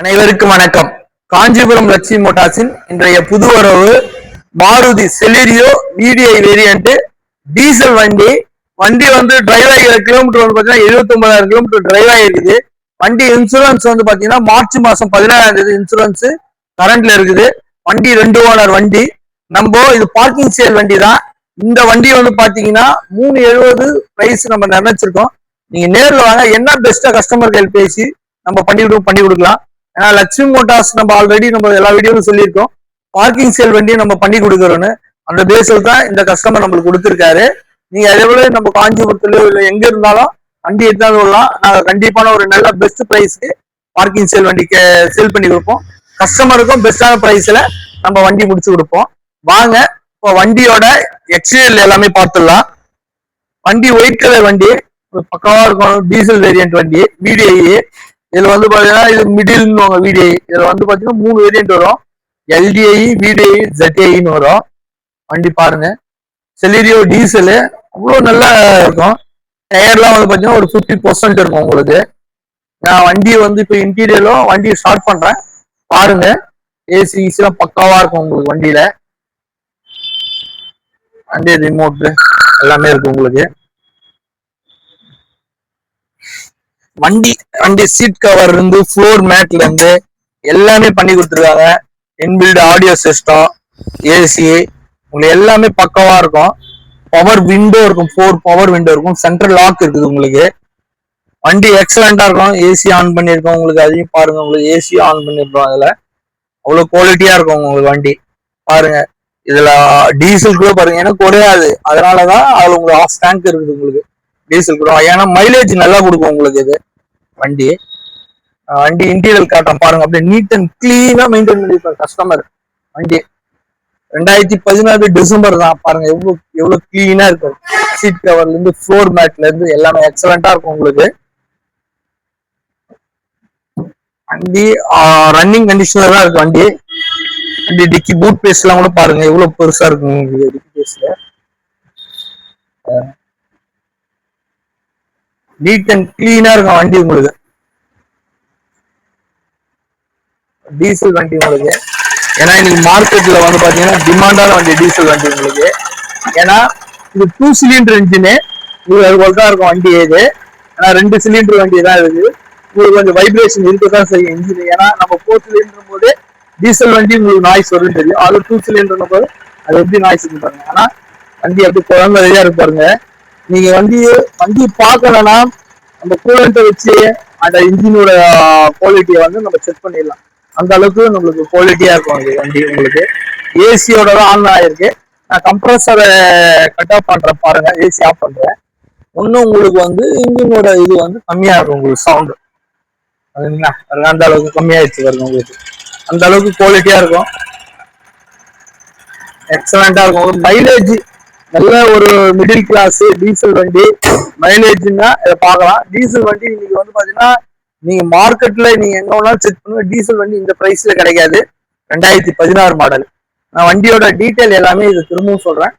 அனைவருக்கும் வணக்கம். காஞ்சிபுரம் லட்சுமி மோட்டார்ஸின் இன்றைய புது வரவு Maruti Celerio VDI variant diesel வண்டி. வண்டி வந்து டிரைவ் ஆகிற கிலோமீட்டர் வந்து பாத்தீங்கன்னா 79,000 கிலோமீட்டர் டிரைவ் ஆகிருக்குது. வண்டி இன்சூரன்ஸ் வந்து பாத்தீங்கன்னா மார்ச் மாசம் 17ஆம் தேதி இன்சூரன்ஸ் கரண்ட்ல இருக்குது. வண்டி 2 ஓனர் வண்டி. நம்ம இது பார்க்கிங் சேல் வண்டி தான். இந்த வண்டி வந்து பாத்தீங்கன்னா 370 பிரைஸ் நம்ம நிர்ணயிச்சிருக்கோம். நீங்க நேர்ல வாங்க, என்ன பெஸ்டா கஸ்டமர் கேர் பேசி நம்ம பண்ணி கொடுக்கலாம். ஏன்னா லட்சுமி மோட்டார்ஸ் நம்ம ஆல்ரெடி நம்ம எல்லா வீடியோவும் சொல்லியிருக்கோம், பார்க்கிங் சேல் வண்டியை நம்ம பண்ணி கொடுக்குறோன்னு. அந்த பேஸில் தான் இந்த கஸ்டமர் நம்மளுக்கு கொடுத்துருக்காரு. நீங்க அதே போல நம்ம காஞ்சிபுரத்துல இல்லை எங்க இருந்தாலும் வண்டி எடுத்தாலும் விடலாம். நாங்கள் கண்டிப்பான ஒரு நல்ல பெஸ்ட் பிரைஸ்க்கு பார்க்கிங் சேல் வண்டிக்கு சேல் பண்ணி கொடுப்போம். கஸ்டமருக்கும் பெஸ்டான பிரைஸ்ல நம்ம வண்டி முடிச்சு கொடுப்போம். வாங்க இப்போ வண்டியோட எக்ஸ்டீரியர் எல்லாமே பார்த்துடலாம். வண்டி ஒயிட் கலர் வண்டி, பக்கவா இருக்கும். டீசல் வேரியன்ட் வண்டி VDI. இதுல வந்து பாத்தீங்கன்னா இது மிடில் VDI. இதுல வந்து பாத்தீங்கன்னா 3 வேரியன்ட் வரும். LDI, VDI, ZI வரும். வண்டி பாருங்க, செலிரியோ டீசல் அவ்வளவு நல்லா இருக்கும். டயர்லாம் வந்து பாத்தீங்கன்னா ஒரு 50% இருக்கும் உங்களுக்கு. நான் வண்டியை வந்து இப்ப இன்டீரியரும் வண்டியை ஸ்டார்ட் பண்றேன், பாருங்க. ஏசி எல்லாம் பக்காவா இருக்கும் உங்களுக்கு வண்டியில. வண்டி ரிமோட் எல்லாமே இருக்கு உங்களுக்கு. வண்டி சீட் கவர் இருந்து ஃப்ளோர் மேட்ல இருந்து எல்லாமே பண்ணி கொடுத்துருக்காங்க. இன்பில்ட் ஆடியோ சிஸ்டம், ஏசி உங்களுக்கு எல்லாமே பக்கவா இருக்கும். பவர் விண்டோ இருக்கும், 4 பவர் விண்டோ இருக்கும். சென்ட்ரல் லாக் இருக்குது உங்களுக்கு. வண்டி எக்ஸலண்டா இருக்கும். ஏசி ஆன் பண்ணிருக்கோம் உங்களுக்கு, அதையும் பாருங்க. உங்களுக்கு ஏசி ஆன் பண்ணிருக்கோம். அதுல அவ்வளவு குவாலிட்டியா இருக்கும் உங்களுக்கு வண்டி. பாருங்க, இதுல டீசல் கூட பாருங்க, ஏன்னா குறையாது. அதனாலதான் அதுல உங்களுக்கு ஆஃப் டேங்க் இருக்குது உங்களுக்கு டீசல் கூட. ஏன்னா மைலேஜ் நல்லா கொடுக்கும் உங்களுக்கு இது வண்டி. இன்டீரியல் காட்டம் பாருங்க, அப்படியே நீட் அண்ட் கிளீனா மெயின்டைன் பண்ணிருப்பாரு கஸ்டமர். வண்டி 2016 டிசம்பர் தான். பாருங்க எவ்வளவு கிளீனா இருக்கும். சீட் கவர்ல இருந்து ஃப்ளோர் மேட்ல இருந்து எல்லாமே எக்ஸலண்டா இருக்கும் உங்களுக்கு. வண்டி ரன்னிங் கண்டிஷன்ல தான் இருக்கு வண்டி. டிக்கி பூட் பேஸ் எல்லாம் கூட பாருங்க எவ்வளவு பெருசா இருக்கும் உங்களுக்கு. டிக்கி பேஸ்ல நீட் அண்ட் கிளீனா இருக்கும் வண்டி உங்களுக்கு. டீசல் வண்டி உங்களுக்கு, ஏன்னா இன்னைக்கு மார்க்கெட்ல வந்து பாத்தீங்கன்னா டிமாண்டான வண்டி டீசல் வண்டி உங்களுக்கு. ஏன்னா இது 2 சிலிண்டர் இன்ஜின் தான் இருக்கும் வண்டி. இது ஏன்னா 2 சிலிண்டர் வண்டி தான் இருக்கு. உங்களுக்கு கொஞ்சம் வைப்ரேஷன் இருக்கதான் செய்யும் இன்ஜின். ஏன்னா நம்ம 4 சிலிண்டர் போது டீசல் வண்டி உங்களுக்கு நாய்ஸ் வரும்னு தெரியும். அது 2 சிலிண்டர் போது அது எப்படி நாய்ஸ் பாருங்க. ஆனா வண்டி அப்படி குழந்தையா இருக்கு பாருங்க. நீங்க வண்டி பார்க்கலன்னா நம்ம கூலண்ட்டை வச்சு அந்த இன்ஜினோட குவாலிட்டியை வந்து நம்ம செக் பண்ணிடலாம். அந்த அளவுக்கு நம்மளுக்கு குவாலிட்டியா இருக்கும் அது வண்டி உங்களுக்கு. ஏசியோட தான் ஆன் ஆயிருக்கு. நான் கம்ப்ரஸரை கட் ஆஃப் பண்றேன் பாருங்க, ஏசி ஆஃப் பண்றேன். ஒன்னும் உங்களுக்கு வந்து இன்ஜினோட இது வந்து கம்மியா இருக்கும் உங்களுக்கு சவுண்டு. அதுங்களா, அந்த அளவுக்கு கம்மியாயிடுச்சு பாருங்க உங்களுக்கு. அந்த அளவுக்கு குவாலிட்டியா இருக்கும், எக்ஸலண்டா இருக்கும். மைலேஜ் நல்ல ஒரு மிடில் கிளாஸ் டீசல் வண்டி. மைலேஜ்னா இதை பார்க்கலாம். டீசல் வண்டி இன்னைக்கு வந்து பாத்தீங்கன்னா நீங்க மார்க்கெட்ல நீங்க எங்க வேணாலும் செக் பண்ணுங்க, டீசல் வண்டி இந்த பிரைஸ்ல கிடைக்காது. 2016 மாடல். நான் வண்டியோட டீட்டெயில் எல்லாமே இது திரும்பவும் சொல்றேன்.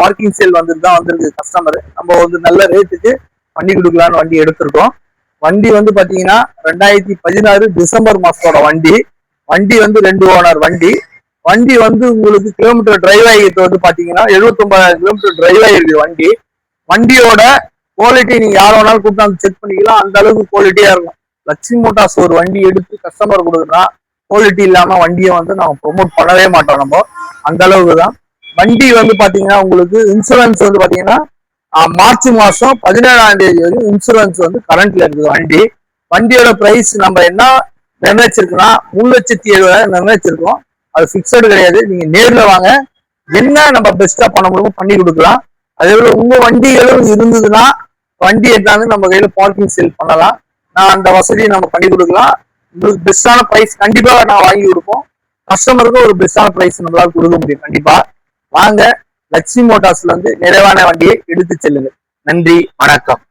பார்க்கிங் சேல் வந்திருக்கு கஸ்டமர். நம்ம வந்து நல்ல ரேட்டுக்கு வண்டி கொடுக்கலான்னு வண்டி எடுத்திருக்கோம். வண்டி வந்து பாத்தீங்கன்னா 2016 டிசம்பர் மாசத்தோட வண்டி. வண்டி வந்து 2 ஓனர் வண்டி. வண்டி வந்து உங்களுக்கு கிலோமீட்டர் டிரைவ் ஆகிட்டு வந்து பாத்தீங்கன்னா 79,000 கிலோமீட்டர் டிரைவ் ஆகிருக்கு வண்டி. வண்டியோட குவாலிட்டி நீங்க யார வேணாலும் கூப்பிட்டு செக் பண்ணிக்கலாம், அந்த அளவுக்கு குவாலிட்டியா இருக்கும். லட்சுமி மோட்டார்ஸ் ஒரு வண்டி எடுத்து கஸ்டமர் கொடுக்குறா, குவாலிட்டி இல்லாம வண்டியை வந்து நம்ம ப்ரொமோட் பண்ணவே மாட்டோம் நம்ம. அந்த அளவுக்கு தான் வண்டி வந்து பாத்தீங்கன்னா உங்களுக்கு இன்சூரன்ஸ் வந்து பாத்தீங்கன்னா மார்ச் மாசம் 17ஆம் தேதி வரைக்கும் இன்சூரன்ஸ் வந்து கரண்ட்ல இருக்குது வண்டியோட பிரைஸ் நம்ம என்ன நிர்ணயிச்சிருக்கோம்னா 3,70,000 நிர்ணயிச்சிருக்கோம். அது பிக்சடு கிடையாது. நீங்க நேர்ல வாங்க, என்ன நம்ம பெஸ்டா பண்ண முடியுமோ பண்ணி கொடுக்கலாம். அதே போல உங்க வண்டிகளும் இருந்ததுன்னா வண்டி எடுத்தாந்து நம்ம கையில பார்க்கிங் சேல் பண்ணலாம். நான் அந்த வசதியை நம்ம பண்ணி கொடுக்கலாம். உங்களுக்கு பெஸ்டான பிரைஸ் கண்டிப்பா நான் வாங்கி கொடுப்போம். கஸ்டமருக்கு ஒரு பெஸ்டான பிரைஸ் நம்மளால கொடுக்க முடியும் கண்டிப்பா. வாங்க, லட்சுமி மோட்டார்ஸ்ல இருந்து நிறைவான வண்டியை எடுத்து செல்லுங்க. நன்றி, வணக்கம்.